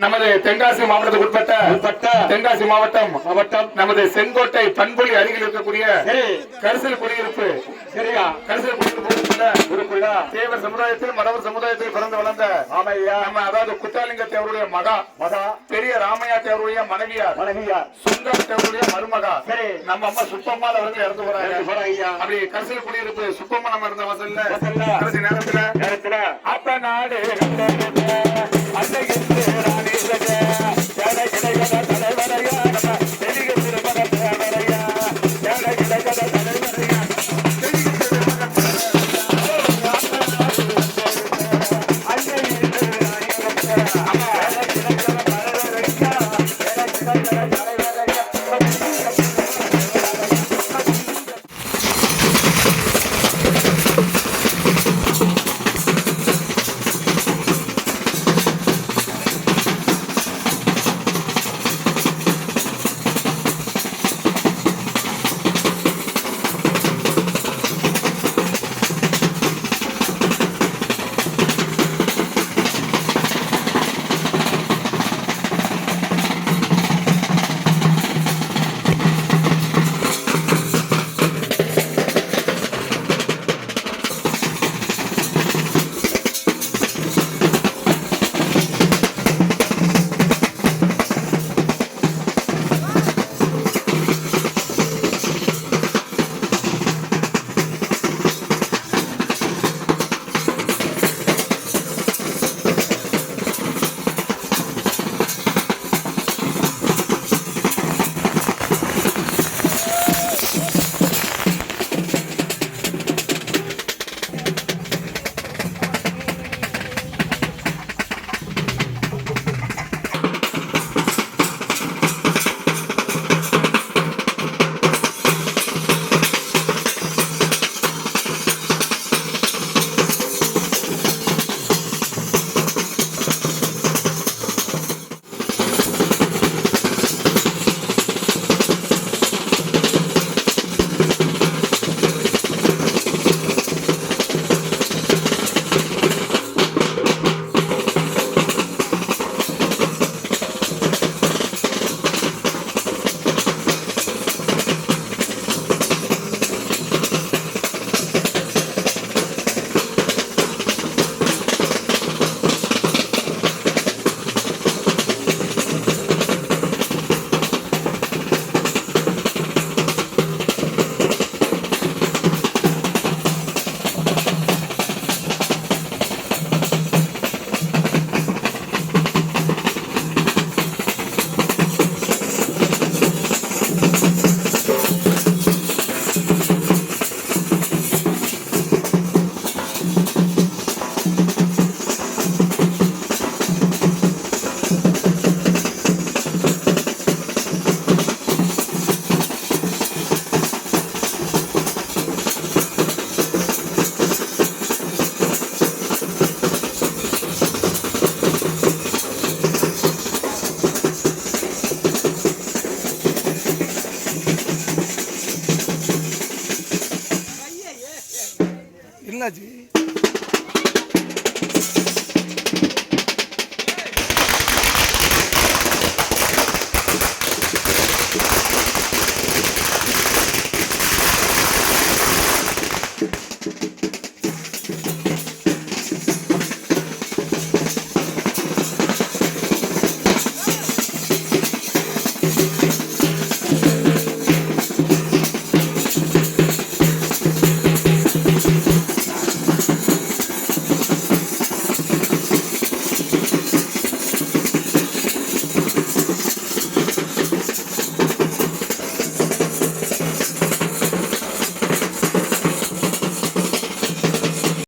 நமது தென்காசி மாவட்டத்துக்கு உட்பட்ட தென்காசி மாவட்டம் நமது செங்கோட்டை பண்புலி அருகில் இருக்கக்கூடிய கரிசல் குடியிருப்பு. சரியா? கரிசல் குடியிருப்புக்குள்ள தேவர் சமுதாயத்தில் மடவர் சமுதாயத்தில் பிறந்து வளர்ந்த நம்ம அதாவது குத்தாலிங்க தேவருடைய மகா பெரிய ராமையா தேவருடைய மனைவியார் சுந்தர தேவருடைய மருமகா நம்ம அம்மா சுப்பம்மா அவர்கள் இறந்து போறாங்க. அப்படி கரிசல் குடியிருப்பு சுப்பம்மா நம்ம இருந்த வசல்ல கடைசி நேரத்துல அப்ப நாடு